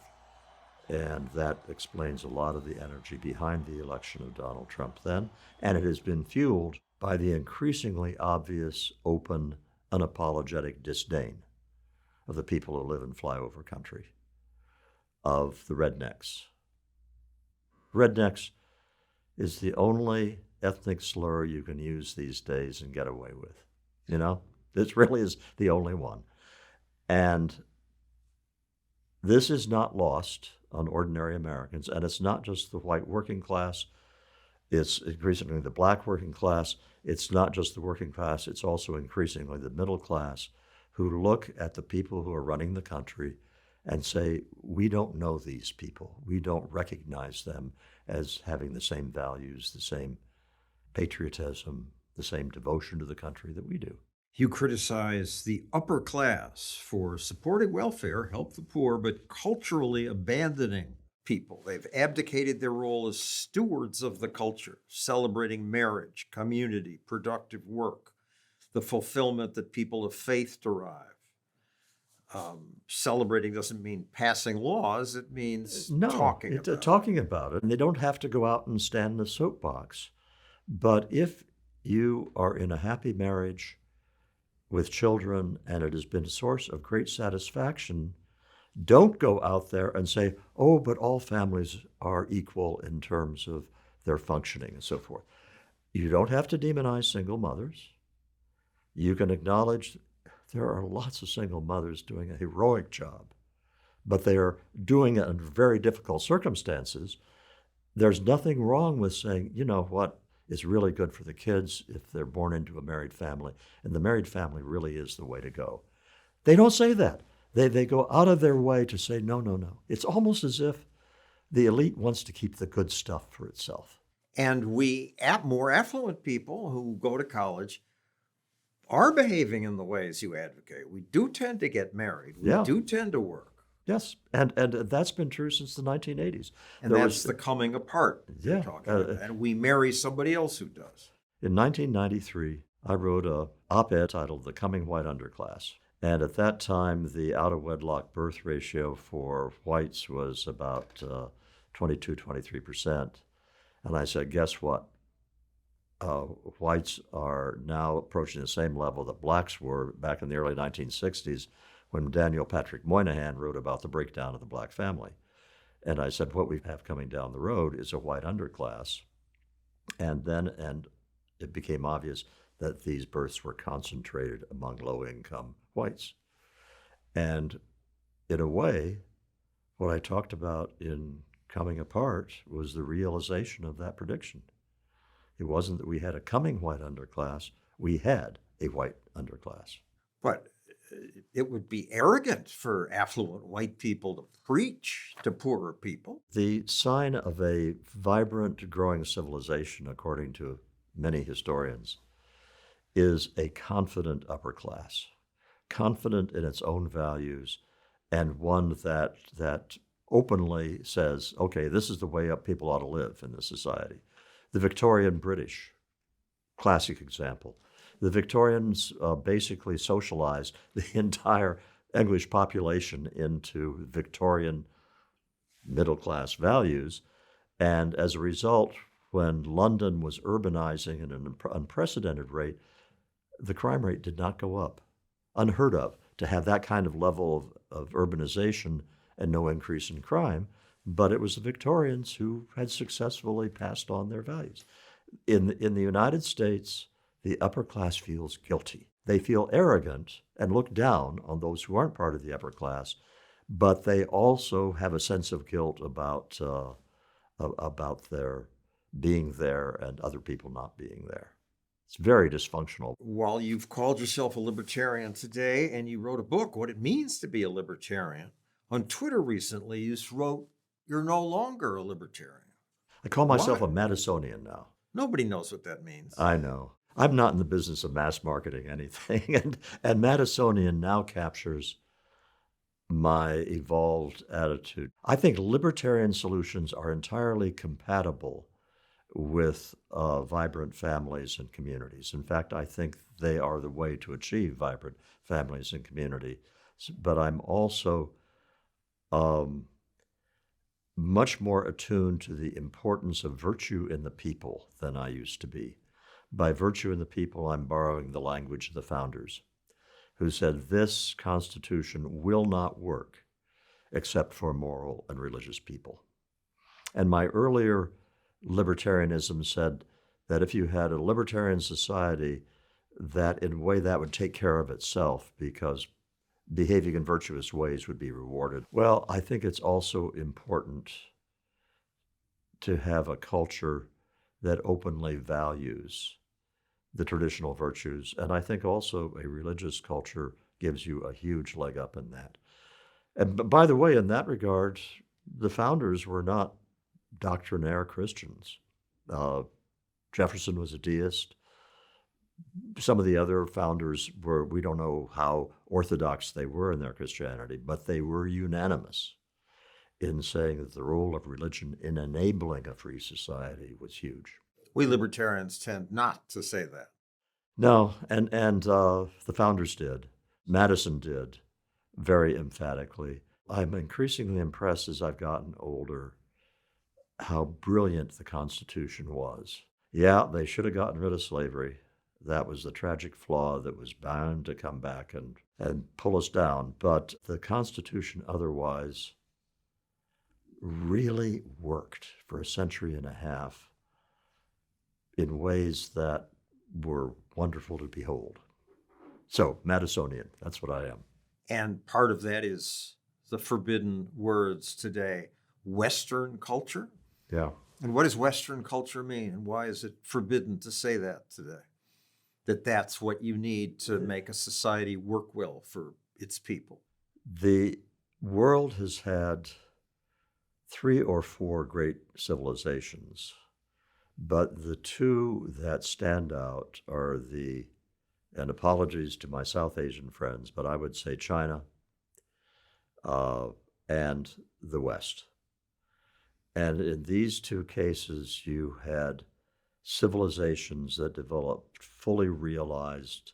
And that explains a lot of the energy behind the election of Donald Trump then. And it has been fueled by the increasingly obvious, open, unapologetic disdain of the people who live in flyover country, of the rednecks. Rednecks is the only ethnic slur you can use these days and get away with. You know, this really is the only one. And this is not lost on ordinary Americans, and it's not just the white working class, it's increasingly the black working class, it's not just the working class, it's also increasingly the middle class, who look at the people who are running the country and say, we don't know these people, we don't recognize them as having the same values, the same patriotism, the same devotion to the country that we do. You criticize the upper class for supporting welfare, help the poor, but culturally abandoning people. They've abdicated their role as stewards of the culture, celebrating marriage, community, productive work, the fulfillment that people of faith derive. Celebrating doesn't mean passing laws, it means talking about it. And they don't have to go out and stand in a soapbox. But if you are in a happy marriage with children and it has been a source of great satisfaction, don't go out there and say, oh, but all families are equal in terms of their functioning and so forth. You don't have to demonize single mothers. You can acknowledge there are lots of single mothers doing a heroic job, but they are doing it under very difficult circumstances. There's nothing wrong with saying, you know what, it's really good for the kids if they're born into a married family, and the married family really is the way to go. They don't say that. They go out of their way to say, no, no, no. It's almost as if the elite wants to keep the good stuff for itself. And we, more affluent people who go to college, are behaving in the ways you advocate. We do tend to get married. We do tend to work. Yes, and that's been true since the 1980s. And that's the coming apart you're talking about. And we marry somebody else who does. In 1993, I wrote an op-ed titled The Coming White Underclass. And at that time, the out-of-wedlock birth ratio for whites was about 22-23%. And I said, guess what? Whites are now approaching the same level that blacks were back in the early 1960s when Daniel Patrick Moynihan wrote about the breakdown of the black family. And I said, what we have coming down the road is a white underclass. And it became obvious that these births were concentrated among low-income whites. And in a way, what I talked about in Coming Apart was the realization of that prediction. It wasn't that we had a coming white underclass, we had a white underclass. But it would be arrogant for affluent white people to preach to poorer people. The sign of a vibrant, growing civilization, according to many historians, is a confident upper class, confident in its own values, and one that openly says, okay, this is the way up people ought to live in this society. The Victorian British, classic example. The Victorians basically socialized the entire English population into Victorian middle-class values, and as a result, when London was urbanizing at an unprecedented rate, the crime rate did not go up. Unheard of to have that kind of level of urbanization and no increase in crime, but it was the Victorians who had successfully passed on their values. In the United States, the upper class feels guilty. They feel arrogant and look down on those who aren't part of the upper class, but they also have a sense of guilt about their being there and other people not being there. It's very dysfunctional. While you've called yourself a libertarian today and you wrote a book, What It Means to Be a Libertarian, on Twitter recently you wrote, you're no longer a libertarian. I call myself a Madisonian now. Nobody knows what that means. I know. I'm not in the business of mass marketing anything. And Madisonian now captures my evolved attitude. I think libertarian solutions are entirely compatible with vibrant families and communities. In fact, I think they are the way to achieve vibrant families and community. But I'm also much more attuned to the importance of virtue in the people than I used to be. By virtue in the people, I'm borrowing the language of the founders, who said this Constitution will not work except for moral and religious people. And my earlier libertarianism said that if you had a libertarian society, that in a way that would take care of itself because behaving in virtuous ways would be rewarded. Well, I think it's also important to have a culture that openly values the traditional virtues. And I think also a religious culture gives you a huge leg up in that. And by the way, in that regard, the founders were not doctrinaire Christians. Jefferson was a deist. Some of the other founders were, we don't know how orthodox they were in their Christianity, but they were unanimous in saying that the role of religion in enabling a free society was huge. We libertarians tend not to say that. No, and the founders did. Madison did, very emphatically. I'm increasingly impressed as I've gotten older how brilliant the Constitution was. Yeah, they should have gotten rid of slavery. That was the tragic flaw that was bound to come back and pull us down. But the Constitution otherwise really worked for a century and a half in ways that were wonderful to behold. So, Madisonian, that's what I am. And part of that is the forbidden words today. Western culture? Yeah. And what does Western culture mean? And why is it forbidden to say that today? That that's what you need to make a society work well for its people. The world has had 3 or 4 great civilizations, but the 2 that stand out are and apologies to my South Asian friends, but I would say China and the West. And in these 2 cases, you had civilizations that developed fully realized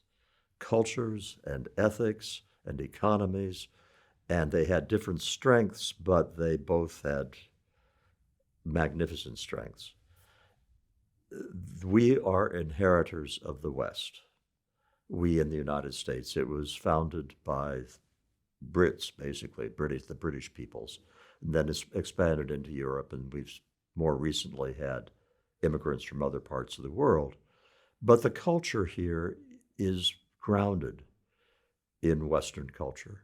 cultures and ethics and economies, and they had different strengths, but they both had magnificent strengths. We are inheritors of the West. We in the United States. It was founded by Brits, basically, the British peoples, and then it's expanded into Europe, and we've more recently had immigrants from other parts of the world. But the culture here is grounded in Western culture.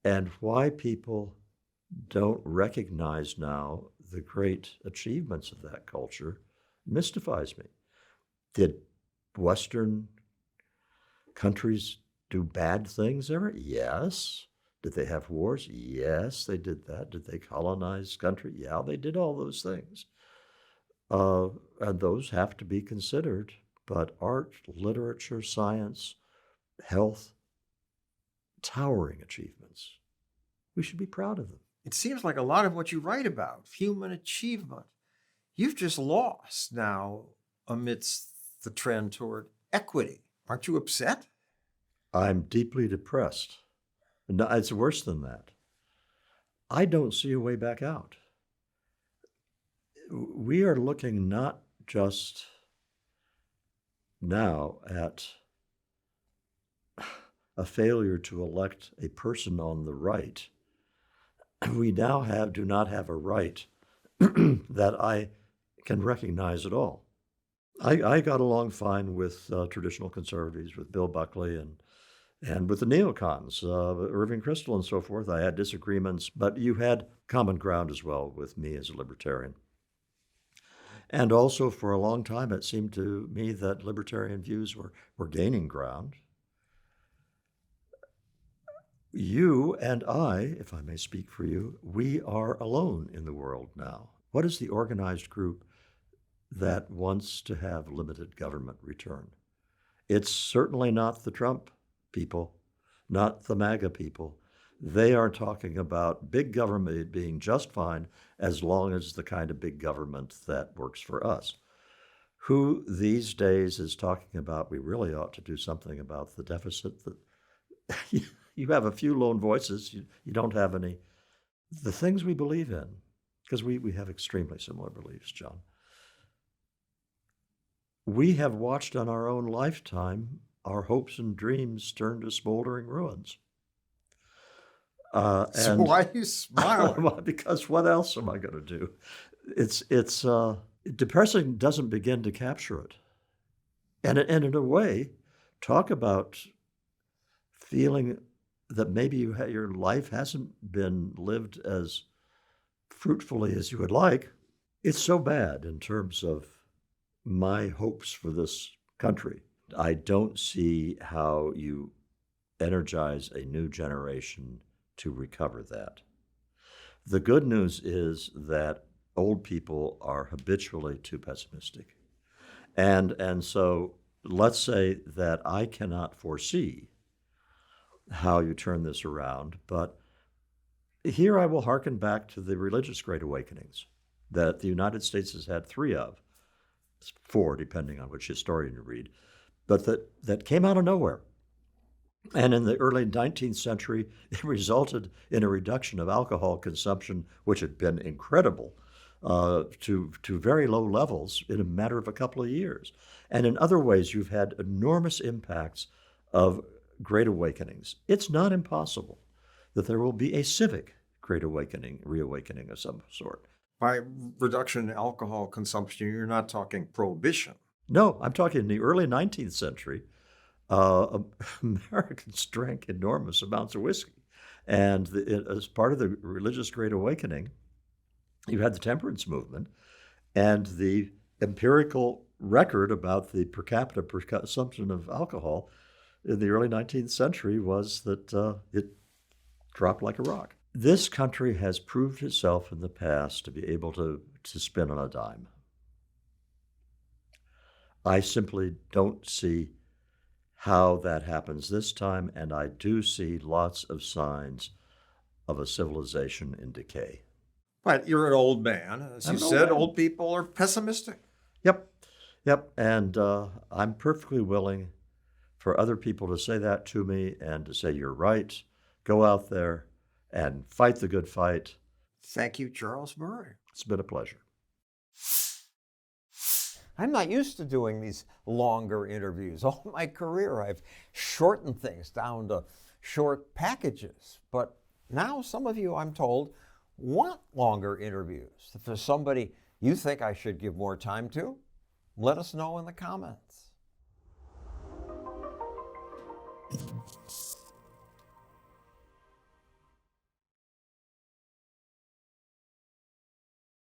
And why people don't recognize now the great achievements of that culture mystifies me. Did Western countries do bad things ever? Yes. Did they have wars? Yes, they did that. Did they colonize country? Yeah, they did all those things. And those have to be considered. But art, literature, science, health, towering achievements. We should be proud of them. It seems like a lot of what you write about, human achievement, you've just lost now amidst the trend toward equity. Aren't you upset? I'm deeply depressed. No, it's worse than that. I don't see a way back out. We are looking not just now at a failure to elect a person on the right. We now do not have a right that I can recognize at all. I got along fine with traditional conservatives, with Bill Buckley and with the neocons, Irving Kristol and so forth. I had disagreements, but you had common ground as well with me as a libertarian. And also for a long time, it seemed to me that libertarian views were gaining ground. You and I, if I may speak for you, we are alone in the world now. What is the organized group that wants to have limited government return? It's certainly not the Trump people, not the MAGA people. They are talking about big government being just fine as long as the kind of big government that works for us. Who these days is talking about we really ought to do something about the deficit? That you have a few lone voices, you don't have any. The things we believe in, because we have extremely similar beliefs, John. We have watched on our own lifetime our hopes and dreams turn to smoldering ruins. So why are you smiling? Because what else am I going to do? It's depressing doesn't begin to capture it. And in a way, talk about feeling that maybe your life hasn't been lived as fruitfully as you would like. It's so bad in terms of my hopes for this country. I don't see how you energize a new generation to recover that. The good news is that old people are habitually too pessimistic. And so let's say that I cannot foresee how you turn this around, but here I will hearken back to the religious Great Awakenings that the United States has had 3 of, 4 depending on which historian you read, but that came out of nowhere. And in the early 19th century, it resulted in a reduction of alcohol consumption, which had been incredible, to very low levels in a matter of a couple of years. And in other ways, you've had enormous impacts of Great Awakenings. It's not impossible that there will be a civic Great Awakening, reawakening of some sort. By reduction in alcohol consumption, you're not talking prohibition. No, I'm talking in the early 19th century. Americans drank enormous amounts of whiskey. And as part of the religious Great Awakening, you had the temperance movement, and the empirical record about the per capita consumption of alcohol in the early 19th century was that it dropped like a rock. This country has proved itself in the past to be able to spin on a dime. I simply don't see how that happens this time, and I do see lots of signs of a civilization in decay. But you're an old man. As you said, old people are pessimistic. Yep. And I'm perfectly willing for other people to say that to me and to say, you're right, go out there and fight the good fight. Thank you, Charles Murray. It's been a pleasure. I'm not used to doing these longer interviews. All my career, I've shortened things down to short packages. But now some of you, I'm told, want longer interviews. If there's somebody you think I should give more time to, let us know in the comments.